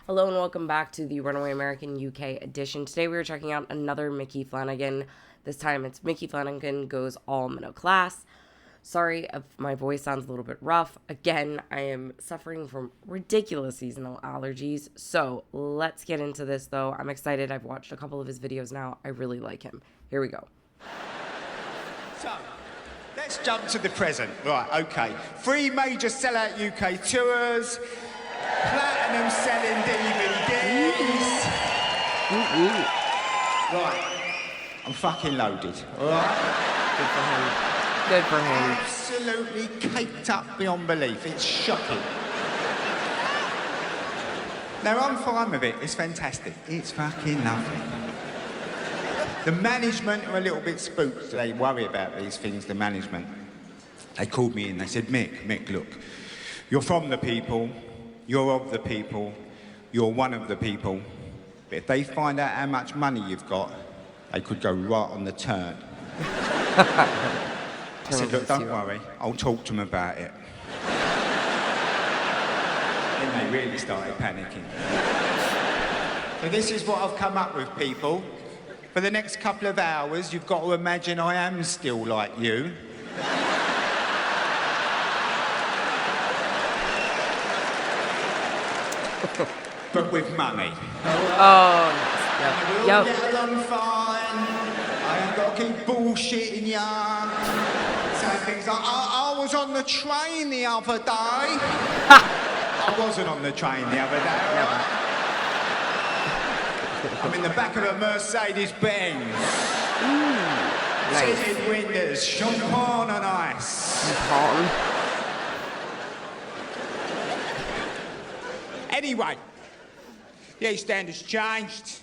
Hello and welcome back to the Runaway American UK edition. Today we are checking out another Micky Flanagan. This time it's Micky Flanagan Goes All Middle Class. Sorry if my voice sounds a little bit rough. Again, I am suffering from ridiculous seasonal allergies. So let's get into this though. I'm excited. I've watched a couple of his videos now. I really like him. Here we go. So, let's jump to the present. Right, okay. 3 major sellout UK tours. Platinum selling DVDs. Right, I'm fucking loaded, alright? Good for him. Good for him. Absolutely caked up beyond belief. It's shocking. Now, I'm fine with it. It's fantastic. It's fucking lovely. The management are a little bit spooked. They worry about these things, the management. They called me in. They said, Mick, look, you're from the people. You're of the people, you're one of the people. But if they find out how much money you've got, they could go right on the turn. I said, look, don't worry, I'll talk to them about it. Then they really started panicking. So this is what I've come up with, people. For the next couple of hours, you've got to imagine I am still like you. But with money. Oh, We'll all get along fine. I ain't got to keep bullshitting ya. Saying things like, I was on the train the other day. I wasn't on the train the other day, all right? I'm in the back of a Mercedes-Benz. nice. Tinted windows, champagne on ice. Anyway, the EastEnders changed.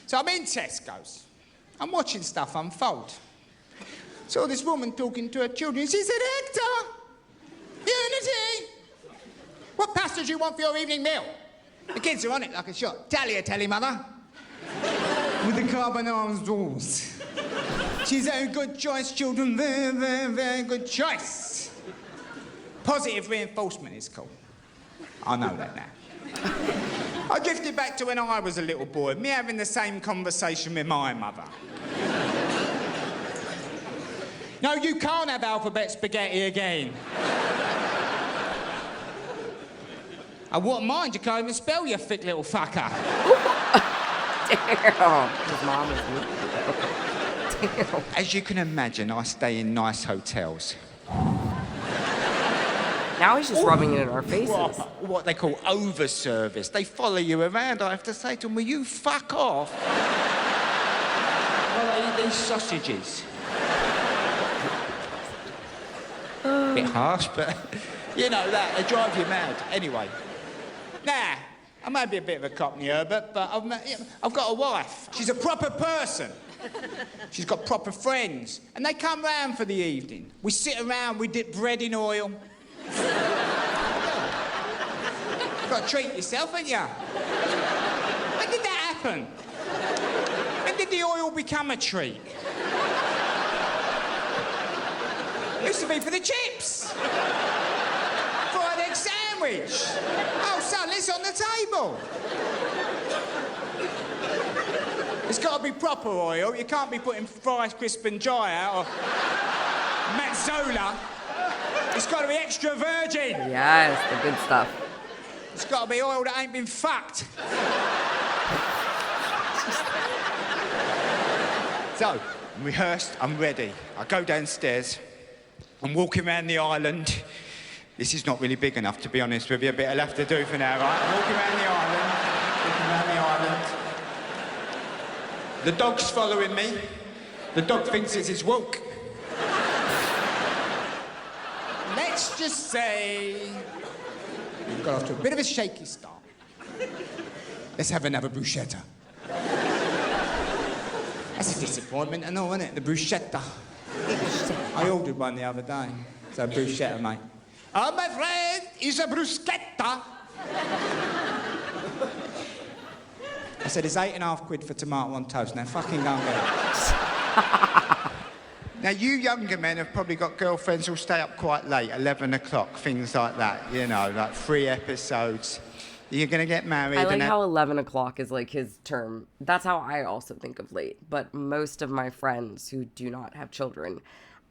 So I'm in Tesco's. I'm watching stuff unfold. Saw this woman talking to her children. She said, Hector, Unity, what pasta do you want for your evening meal? The kids are on it like a shot. Tagliatelle, mother. With the carbonara sauce. She's a good choice, children. Very, very, very good choice. Positive reinforcement is called. I know that now. I drifted back to when I was a little boy, me having the same conversation with my mother. No, you can't have alphabet spaghetti again. I wouldn't mind, you can't even spell, you thick little fucker. Damn. His mom is... Damn. As you can imagine, I stay in nice hotels. Now he's just rubbing it in our faces. What they call over-service. They follow you around. I have to say to them, will you fuck off? Well, I eat these sausages. Bit harsh, but you know that, they drive you mad. Anyway. Now, I may be a bit of a cockney Herbert, but I've got a wife. She's a proper person. She's got proper friends. And they come round for the evening. We sit around, we dip bread in oil. You've got to treat yourself, haven't you? When did that happen? When did the oil become a treat? It used to be for the chips. Fried egg sandwich. Oh, son, it's on the table. It's got to be proper oil. You can't be putting Fries Crisp and Dry out or Mazzola. It's got to be extra virgin. Yes, the good stuff. It's got to be oil that ain't been fucked. So, I'm rehearsed, I'm ready. I go downstairs. I'm walking around the island. This is not really big enough, to be honest with you, but I'll have to do for now, right? I'm walking around the island. The dog's following me. The dog thinks it's his walk. Let's just say we've got off to a bit of a shaky start. Let's have another bruschetta. That's a disappointment, I know, isn't it? The bruschetta. I ordered one the other day. It's a bruschetta, mate. Oh, my friend, it's a bruschetta. I said, it's £8.50 for tomato on toast. Now, fucking go and get it. Now, you younger men have probably got girlfriends who'll stay up quite late, 11 o'clock, things like that, you know, like 3 episodes. You're going to get married. I like and how 11 o'clock is like his term. That's how I also think of late. But most of my friends who do not have children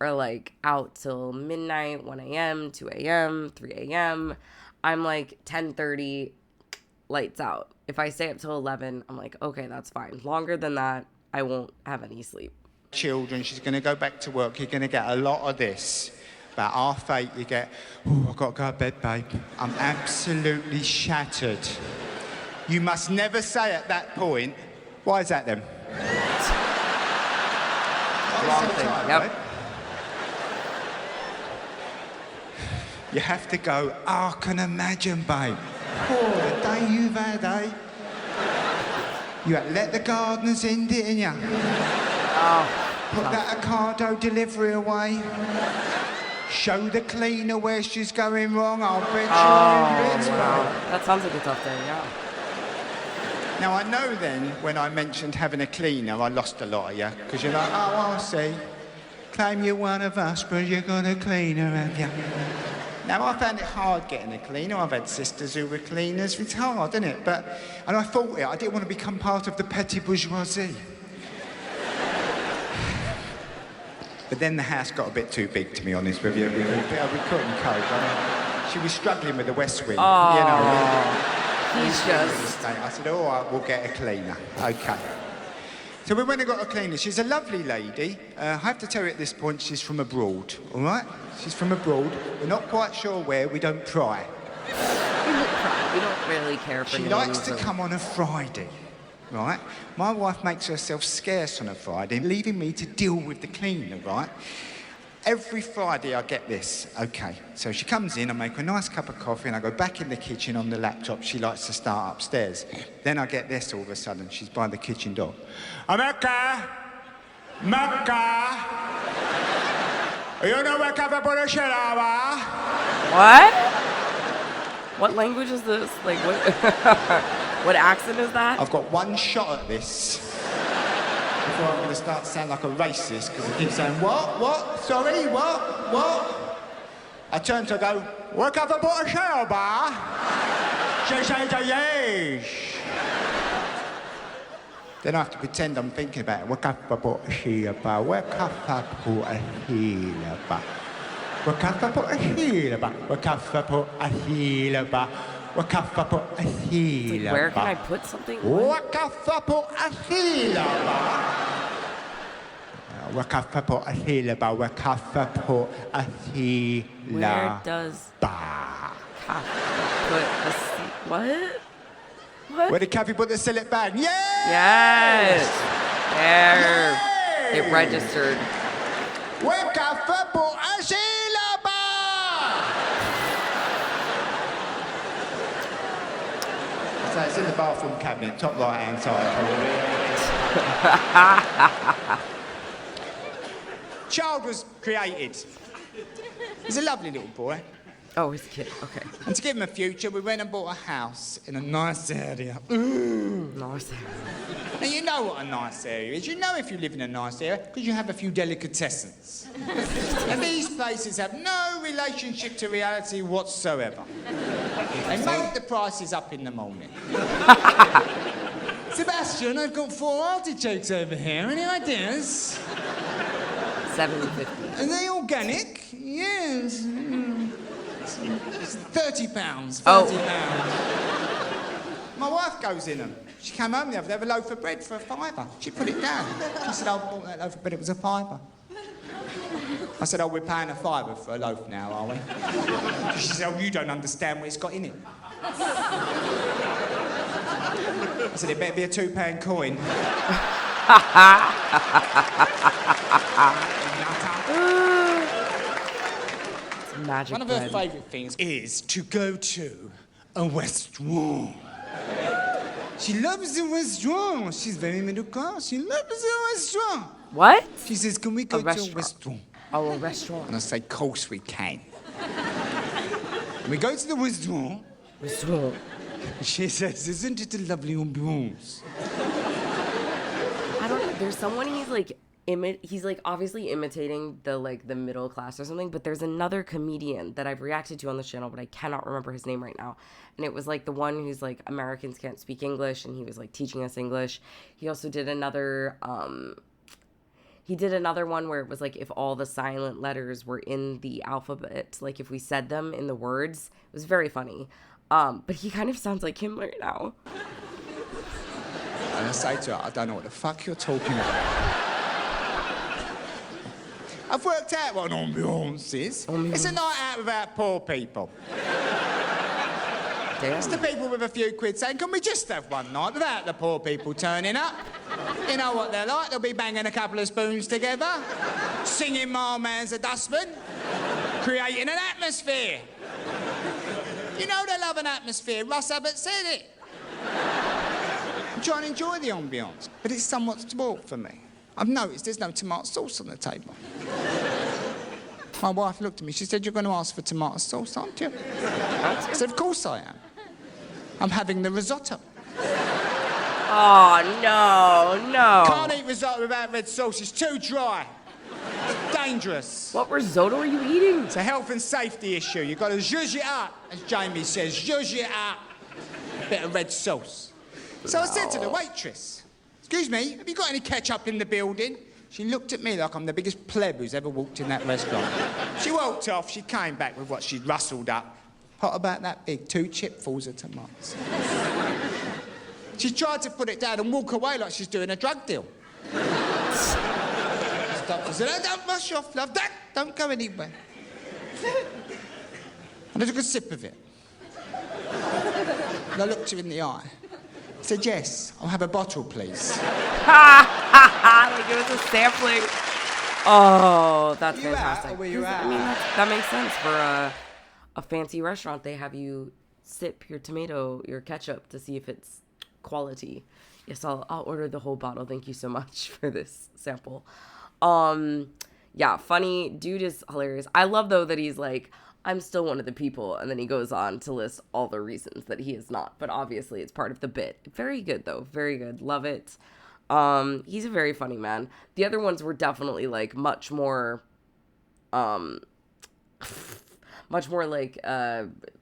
are like out till midnight, 1 a.m., 2 a.m., 3 a.m. I'm like 10:30, lights out. If I stay up till 11, I'm like, okay, that's fine. Longer than that, I won't have any sleep. children, she's going to go back to work. You're going to get a lot of this. About 8:30, you get, oh, I've got to go to bed, babe. I'm absolutely shattered. You must never say at that point, why is that then? Wrong thing. Yep. Right? You have to go, oh, I can imagine, babe. Oh, the day you've had, eh? You had to let the gardeners in, didn't you? Put that Ocado delivery away. Show the cleaner where she's going wrong. I'll bet you're in bits, babe. That sounds like a tough day, yeah. Now, I know then, when I mentioned having a cleaner, I lost a lot of you. Because you're like, oh, I see. Claim you're one of us, but you're got a cleaner, have you? Now, I found it hard getting a cleaner. I've had sisters who were cleaners. It's hard, isn't it? And I thought I didn't want to become part of the petty bourgeoisie. But then the house got a bit too big, to be honest with you. We couldn't cope. I mean, she was struggling with the West Wing, you know. He's just... I said, all right, we'll get a cleaner. OK. So we went and got a cleaner. She's a lovely lady. I have to tell you at this point, she's from abroad, all right? She's from abroad. We're not quite sure where. We don't pry. We don't really care for She likes to come on a Friday, right? My wife makes herself scarce on a Friday, leaving me to deal with the cleaner, right? Every Friday I get this. OK, so she comes in, I make her a nice cup of coffee, and I go back in the kitchen on the laptop. She likes to start upstairs. Then I get this all of a sudden. She's by the kitchen door. America! Mecca! You know where What? What language is this? Like, what? What accent is that? I've got one shot at this before I'm going to start to sound like a racist, because I keep saying, what, sorry, what? I turn to her and go, work up a bottle of shell, bar. She says, yes. Then I have to pretend I'm thinking about it. Work up a bottle of shell, bar. Work up a bottle of shell, bar. Work up a bottle of shell, bar. Work up a bottle of shell, bar. Like, where can I put something? Where does put a what? What? Where did Kathy put the sillet bag? Yes! There. It registered. Where Kathy put a sillet bag? So it's in the bathroom cabinet, top right-hand side. Child was created. He's a lovely little boy. Oh, he's a kid. Okay. And to give him a future, we went and bought a house in a nice area. Nice. Now, you know what a nice area is. You know if you live in a nice area, because you have a few Delicatessens. And these places have no relationship to reality whatsoever. They make the prices up in the morning. Sebastian, I've got 4 artichokes over here. Any ideas? $7.50. Are they organic? Yes. It's £30. £30. My wife goes in them. She came home the other day with a loaf of bread for a £5. She put it down. She said, I bought that loaf of bread, it was a £5. I said, oh, we're paying a £5 for a loaf now, are we? She said, oh, you don't understand what it's got in it. I said, it better be a £2 coin. Magic One of her favourite things is to go to a restaurant. She loves the restaurant. She's very middle class. She loves the restaurant. What? She says, can we go to a restaurant? Oh, a restaurant. And I say, of course we can. And we go to the restaurant. Restaurant. She says, isn't it a lovely ambiance? I don't know. There's someone he's like obviously imitating the like the middle class or something, but there's another comedian that I've reacted to on this channel, but I cannot remember his name right now. And it was like the one who's like Americans can't speak English, and he was like teaching us English. He also did another one where it was like if all the silent letters were in the alphabet, like if we said them in the words. It was very funny. But he kind of sounds like him right now. And I say to her, I don't know what the fuck you're talking about. I've worked out what an ambiance is. It's a night out without poor people. Damn. It's the people with a few quid saying, can we just have one night without the poor people turning up? You know what they're like, they'll be banging a couple of spoons together, singing My Man's a Dustman, creating an atmosphere. You know they love an atmosphere, Russ Abbott said it. I'm trying to enjoy the ambiance, but it's somewhat spoilt for me. I've noticed there's no tomato sauce on the table. My wife looked at me, she said, you're going to ask for tomato sauce, aren't you? I said, of course I am. I'm having the risotto. Oh, no. Can't eat risotto without red sauce, it's too dry. It's dangerous. What risotto are you eating? It's a health and safety issue. You've got to zhuzh it up, as Jamie says, zhuzh it up. Bit of red sauce. So I said to the waitress, excuse me, have you got any ketchup in the building? She looked at me like I'm the biggest pleb who's ever walked in that restaurant. She walked off, she came back with what she'd rustled up. Pot about that big, 2 chipfuls of tomatoes. She tried to put it down and walk away like she's doing a drug deal. Stopped and said, oh, don't rush off, love, don't go anywhere. And I took a sip of it. And I looked her in the eye. I said, yes, I'll have a bottle, please. Like it was a sampling. Oh, that's fantastic. Were you at? I mean, that makes sense for a fancy restaurant. They have you sip your ketchup to see if it's quality. Yes, I'll order the whole bottle. Thank you so much for this sample. Yeah, funny. Dude is hilarious. I love, though, that he's like, I'm still one of the people, and then he goes on to list all the reasons that he is not, but obviously it's part of the bit. Very good, though. Very good. Love it. He's a very funny man. The other ones were definitely, like, much more like,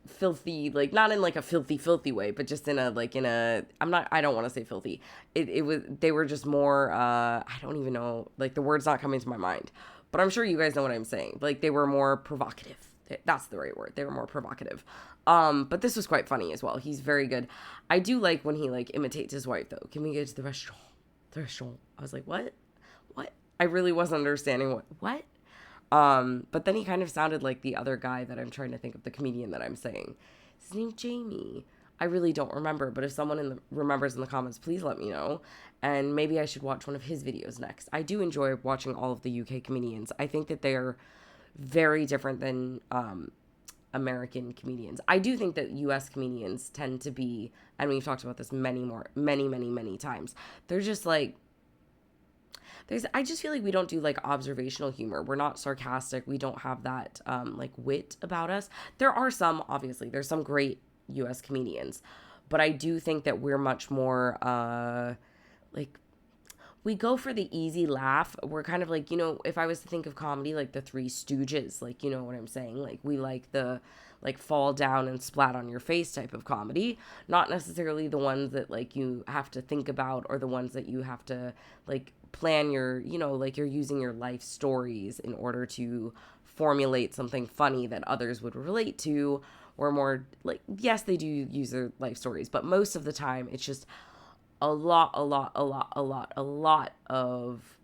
filthy, like, not in, like, a filthy way, but just in a, I don't want to say filthy. They were just more, I don't even know, like, the word's not coming to my mind, but I'm sure you guys know what I'm saying. Like, they were more provocative. That's the right word. They were more provocative. But this was quite funny as well. He's very good. I do like when he, like, imitates his wife, though. Can we get to the restaurant? The restaurant. I was like, what? I really wasn't understanding what? But then he kind of sounded like the other guy that I'm trying to think of, the comedian that I'm saying. His name's Jamie. I really don't remember, but if someone remembers in the comments, please let me know. And maybe I should watch one of his videos next. I do enjoy watching all of the UK comedians. I think that they are very different than American comedians. I do think that US comedians tend to be, and we've talked about this many times, they're just like, I just feel like we don't do like observational humor. We're not sarcastic. We don't have that like wit about us. There are some, obviously, there's some great US comedians, but I do think that we're much more like, we go for the easy laugh. We're kind of like, you know, if I was to think of comedy, like the Three Stooges, like, you know what I'm saying? Like, we like the, like, fall down and splat on your face type of comedy. Not necessarily the ones that, like, you have to think about, or the ones that you have to, like, plan your, you know, like, you're using your life stories in order to formulate something funny that others would relate to, or more, like, yes, they do use their life stories, but most of the time, it's just a lot of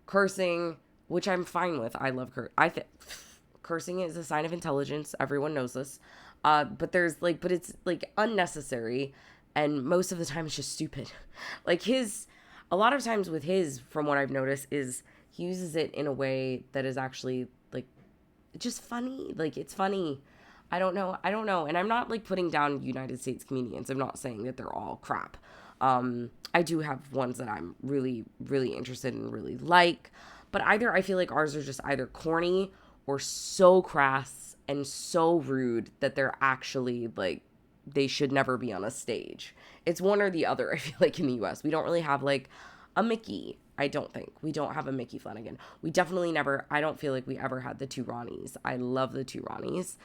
cursing, which I'm fine with. I love cursing is a sign of intelligence. Everyone knows this. But it's like unnecessary, and most of the time it's just stupid. Like a lot of times with from what I've noticed, is he uses it in a way that is actually like just funny. Like, it's funny. I don't know. And I'm not like putting down United States comedians. I'm not saying that they're all crap. I do have ones that I'm really, really interested in, really like. But I feel like ours are just either corny or so crass and so rude that they're actually like, they should never be on a stage. It's one or the other, I feel like, in the US. We don't really have like a Mickey. I don't think. We don't have a Micky Flanagan. We definitely never, I don't feel like we ever had the two Ronnies. I love the two Ronnies.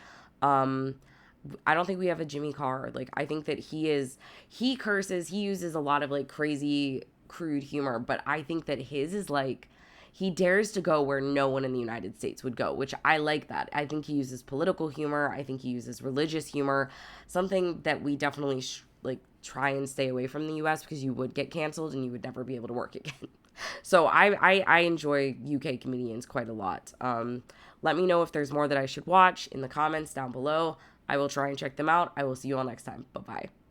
I don't think we have a Jimmy Carr. Like, I think that he curses, he uses a lot of like crazy, crude humor, but I think that his is like, he dares to go where no one in the United States would go, which I like that. I think he uses political humor. I think he uses religious humor, something that we definitely like try and stay away from the US because you would get canceled and you would never be able to work again. So I enjoy UK comedians quite a lot. Let me know if there's more that I should watch in the comments down below. I will try and check them out. I will see you all next time. Bye-bye.